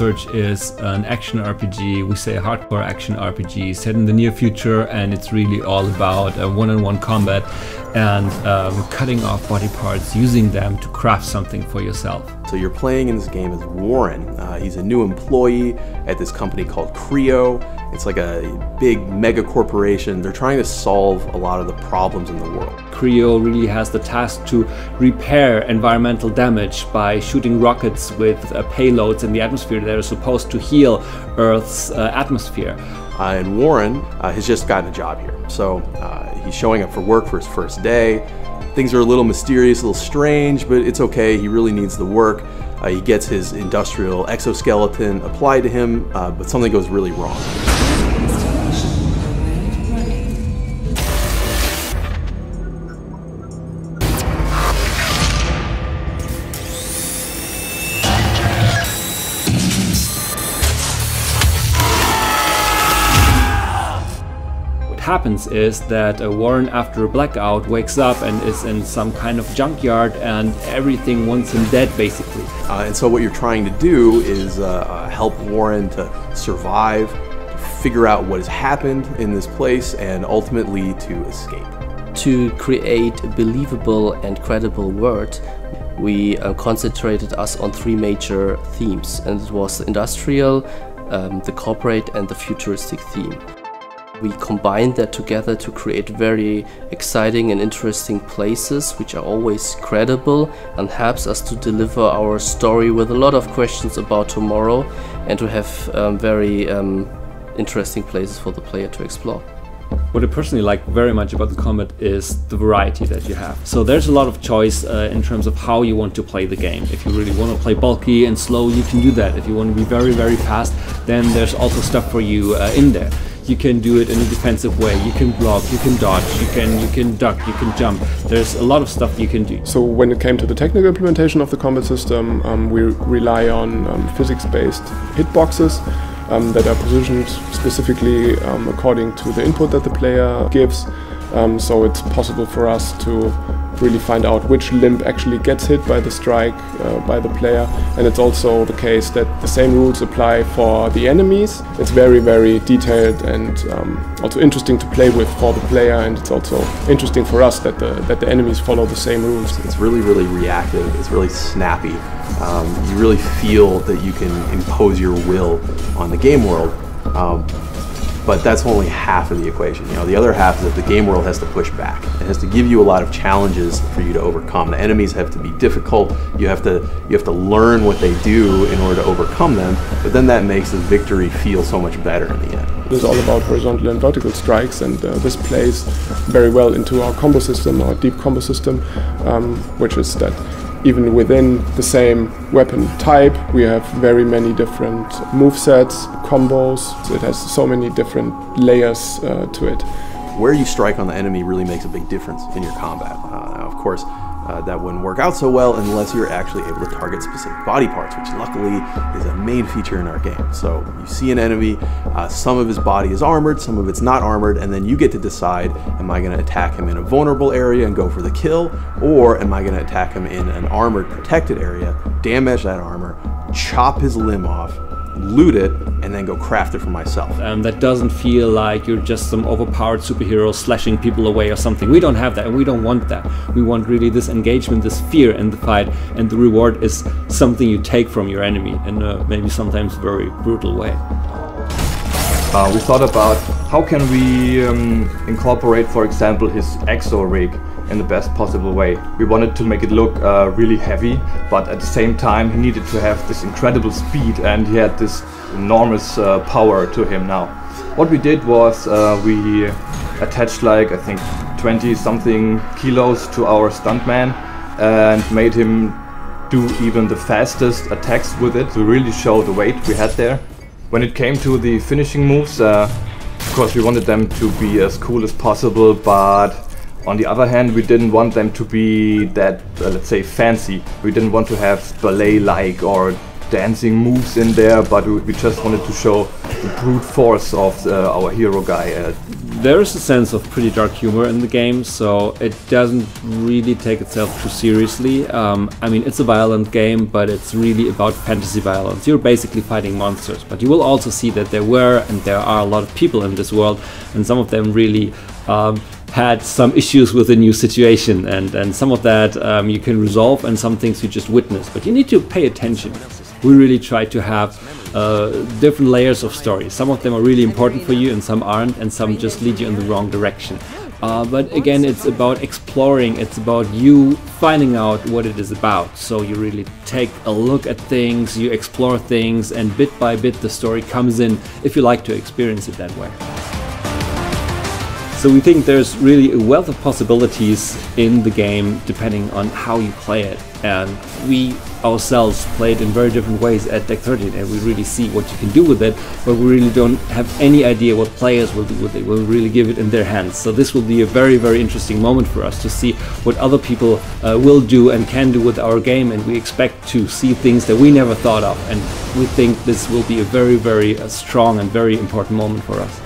Search is an action RPG, we say a hardcore action RPG set in the near future, and it's really all about one-on-one combat and cutting off body parts, using them to craft something for yourself. So you're playing in this game as Warren. He's a new employee at this company called Creo. It's like a big mega corporation. They're trying to solve a lot of the problems in the world. Creo really has the task to repair environmental damage by shooting rockets with payloads in the atmosphere that are supposed to heal Earth's atmosphere. And Warren has just gotten a job here. So he's showing up for work for his first day. Things are a little mysterious, a little strange, but it's okay. He really needs the work. He gets his industrial exoskeleton applied to him, but something goes really wrong. What happens is that Warren, after a blackout, wakes up and is in some kind of junkyard, and everything wants him dead, basically. And so what you're trying to do is help Warren to survive, to figure out what has happened in this place, and ultimately to escape. To create a believable and credible world, we concentrated us on three major themes, and it was the industrial, the corporate, and the futuristic theme. We combined that together to create very exciting and interesting places which are always credible and helps us to deliver our story with a lot of questions about tomorrow and to have very interesting places for the player to explore. What I personally like very much about the combat is the variety that you have. So there's a lot of choice in terms of how you want to play the game. If you really want to play bulky and slow, you can do that. If you want to be very, very fast, then there's also stuff for you in there. You can do it in a defensive way, you can block, you can dodge, you can duck, you can jump. There's a lot of stuff you can do. So when it came to the technical implementation of the combat system, we rely on physics-based hitboxes that are positioned specifically according to the input that the player gives. So it's possible for us to really find out which limb actually gets hit by the strike by the player, and it's also the case that the same rules apply for the enemies. It's very, very detailed and also interesting to play with for the player, and it's also interesting for us that the enemies follow the same rules. It's really, really reactive, it's really snappy. You really feel that you can impose your will on the game world. But that's only half of the equation. You know, the other half is that the game world has to push back. It has to give you a lot of challenges for you to overcome. The enemies have to be difficult. You have to learn what they do in order to overcome them. But then that makes the victory feel so much better in the end. It is all about horizontal and vertical strikes, and this plays very well into our combo system, our deep combo system, which is that even within the same weapon type, we have very many different movesets, combos. So it has so many different layers to it. Where you strike on the enemy really makes a big difference in your combat. Of course, that wouldn't work out so well unless you're actually able to target specific body parts, which luckily is a main feature in our game. So you see an enemy, some of his body is armored, some of it's not armored, and then you get to decide, am I going to attack him in a vulnerable area and go for the kill, or am I going to attack him in an armored protected area, damage that armor, chop his limb off, loot it, and then go craft it for myself. That doesn't feel like you're just some overpowered superhero slashing people away or something. We don't have that, and we don't want that. We want really this engagement, this fear in the fight, and the reward is something you take from your enemy in a maybe sometimes very brutal way. We thought about how can we incorporate, for example, his exo rig in the best possible way. We wanted to make it look really heavy, but at the same time he needed to have this incredible speed, and he had this enormous power to him now. What we did was we attached like I think 20 something kilos to our stuntman and made him do even the fastest attacks with it to really show the weight we had there. When it came to the finishing moves, of course we wanted them to be as cool as possible, but on the other hand, we didn't want them to be that, let's say, fancy. We didn't want to have ballet-like or dancing moves in there, but we just wanted to show the brute force of our hero guy. There is a sense of pretty dark humor in the game, so it doesn't really take itself too seriously. I mean, it's a violent game, but it's really about fantasy violence. You're basically fighting monsters, but you will also see that there were and there are a lot of people in this world, and some of them really had some issues with the new situation, and some of that you can resolve, and some things you just witness, but you need to pay attention. We really try to have different layers of stories. Some of them are really important for you and some aren't, and some just lead you in the wrong direction. But again, it's about exploring, it's about you finding out what it is about. So you really take a look at things, you explore things, and bit by bit the story comes in if you like to experience it that way. So we think there's really a wealth of possibilities in the game depending on how you play it. And we ourselves play it in very different ways at Deck 13, and we really see what you can do with it, but we really don't have any idea what players will do with it. We'll really give it in their hands. So this will be a very, very interesting moment for us to see what other people will do and can do with our game, and we expect to see things that we never thought of, and we think this will be a very, very strong and very important moment for us.